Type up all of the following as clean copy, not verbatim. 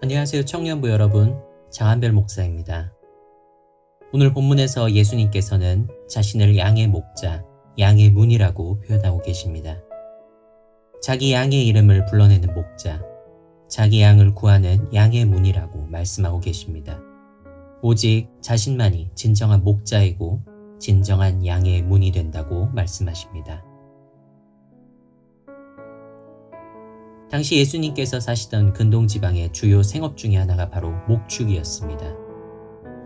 안녕하세요 청년부 여러분, 장한별 목사입니다. 오늘 본문에서 예수님께서는 자신을 양의 목자, 양의 문이라고 표현하고 계십니다. 자기 양의 이름을 불러내는 목자, 자기 양을 구하는 양의 문이라고 말씀하고 계십니다. 오직 자신만이 진정한 목자이고 진정한 양의 문이 된다고 말씀하십니다. 당시 예수님께서 사시던 근동지방의 주요 생업 중에 하나가 바로 목축이었습니다.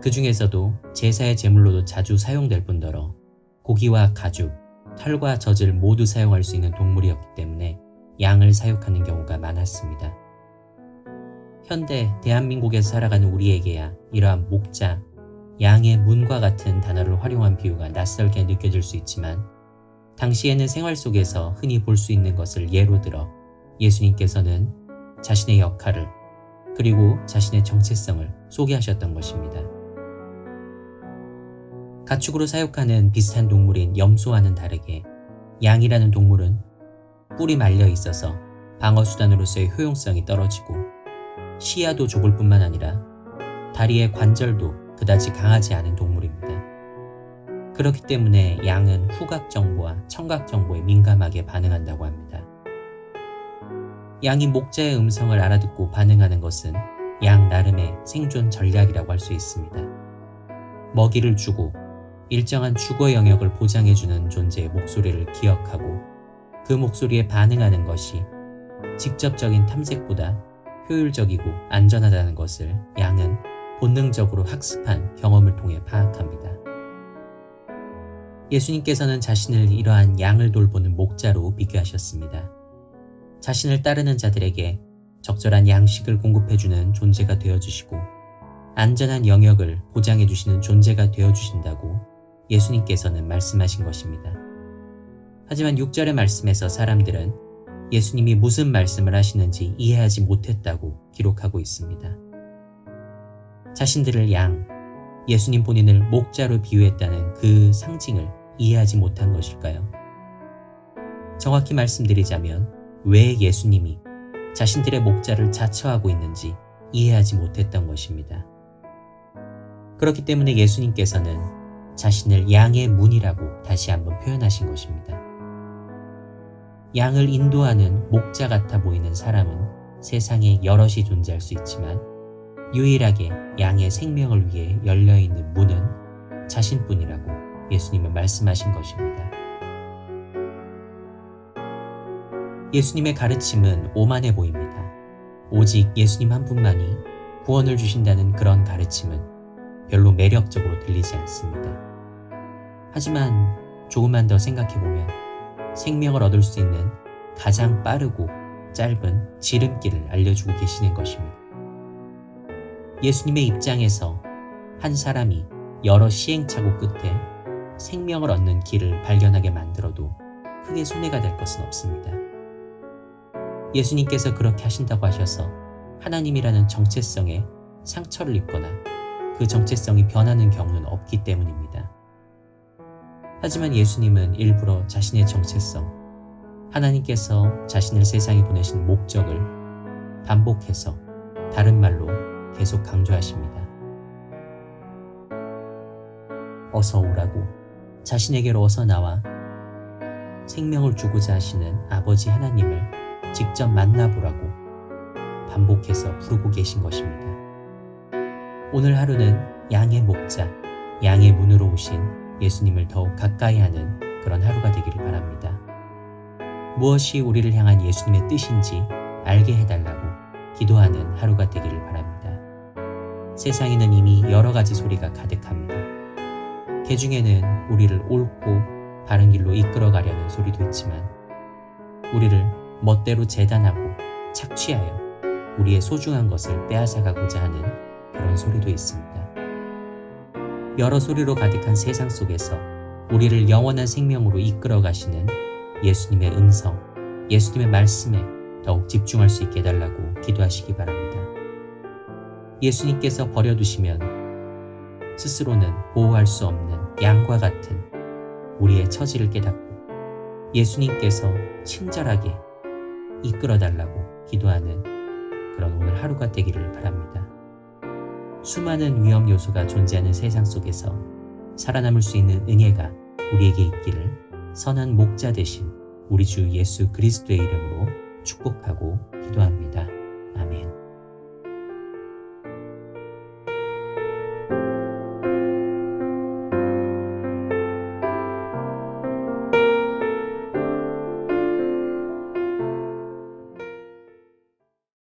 그 중에서도 제사의 제물로도 자주 사용될 뿐더러 고기와 가죽, 털과 젖을 모두 사용할 수 있는 동물이었기 때문에 양을 사육하는 경우가 많았습니다. 현대 대한민국에서 살아가는 우리에게야 이러한 목자, 양의 문과 같은 단어를 활용한 비유가 낯설게 느껴질 수 있지만 당시에는 생활 속에서 흔히 볼 수 있는 것을 예로 들어 예수님께서는 자신의 역할을 그리고 자신의 정체성을 소개하셨던 것입니다. 가축으로 사육하는 비슷한 동물인 염소와는 다르게 양이라는 동물은 뿔이 말려 있어서 방어수단으로서의 효용성이 떨어지고 시야도 좁을 뿐만 아니라 다리의 관절도 그다지 강하지 않은 동물입니다. 그렇기 때문에 양은 후각 정보와 청각 정보에 민감하게 반응한다고 합니다. 양이 목자의 음성을 알아듣고 반응하는 것은 양 나름의 생존 전략이라고 할 수 있습니다. 먹이를 주고 일정한 주거 영역을 보장해주는 존재의 목소리를 기억하고 그 목소리에 반응하는 것이 직접적인 탐색보다 효율적이고 안전하다는 것을 양은 본능적으로 학습한 경험을 통해 파악합니다. 예수님께서는 자신을 이러한 양을 돌보는 목자로 비교하셨습니다. 자신을 따르는 자들에게 적절한 양식을 공급해주는 존재가 되어주시고 안전한 영역을 보장해주시는 존재가 되어주신다고 예수님께서는 말씀하신 것입니다. 하지만 6절의 말씀에서 사람들은 예수님이 무슨 말씀을 하시는지 이해하지 못했다고 기록하고 있습니다. 자신들을 양, 예수님 본인을 목자로 비유했다는 그 상징을 이해하지 못한 것일까요? 정확히 말씀드리자면 왜 예수님이 자신들의 목자를 자처하고 있는지 이해하지 못했던 것입니다. 그렇기 때문에 예수님께서는 자신을 양의 문이라고 다시 한번 표현하신 것입니다. 양을 인도하는 목자 같아 보이는 사람은 세상에 여럿이 존재할 수 있지만 유일하게 양의 생명을 위해 열려있는 문은 자신뿐이라고 예수님은 말씀하신 것입니다. 예수님의 가르침은 오만해 보입니다. 오직 예수님 한 분만이 구원을 주신다는 그런 가르침은 별로 매력적으로 들리지 않습니다. 하지만 조금만 더 생각해보면 생명을 얻을 수 있는 가장 빠르고 짧은 지름길을 알려주고 계시는 것입니다. 예수님의 입장에서 한 사람이 여러 시행착오 끝에 생명을 얻는 길을 발견하게 만들어도 크게 손해가 될 것은 없습니다. 예수님께서 그렇게 하신다고 하셔서 하나님이라는 정체성에 상처를 입거나 그 정체성이 변하는 경우는 없기 때문입니다. 하지만 예수님은 일부러 자신의 정체성, 하나님께서 자신을 세상에 보내신 목적을 반복해서 다른 말로 계속 강조하십니다. 어서 오라고, 자신에게로 어서 나와 생명을 주고자 하시는 아버지 하나님을 직접 만나보라고 반복해서 부르고 계신 것입니다. 오늘 하루는 양의 목자, 양의 문으로 오신 예수님을 더욱 가까이 하는 그런 하루가 되기를 바랍니다. 무엇이 우리를 향한 예수님의 뜻인지 알게 해달라고 기도하는 하루가 되기를 바랍니다. 세상에는 이미 여러 가지 소리가 가득합니다. 그 중에는 우리를 옳고 바른 길로 이끌어가려는 소리도 있지만 우리를 멋대로 재단하고 착취하여 우리의 소중한 것을 빼앗아가고자 하는 그런 소리도 있습니다. 여러 소리로 가득한 세상 속에서 우리를 영원한 생명으로 이끌어 가시는 예수님의 음성, 예수님의 말씀에 더욱 집중할 수 있게 해달라고 기도하시기 바랍니다. 예수님께서 버려두시면 스스로는 보호할 수 없는 양과 같은 우리의 처지를 깨닫고 예수님께서 친절하게 이끌어달라고 기도하는 그런 오늘 하루가 되기를 바랍니다. 수많은 위험 요소가 존재하는 세상 속에서 살아남을 수 있는 은혜가 우리에게 있기를 선한 목자 되신 우리 주 예수 그리스도의 이름으로 축복하고 기도합니다.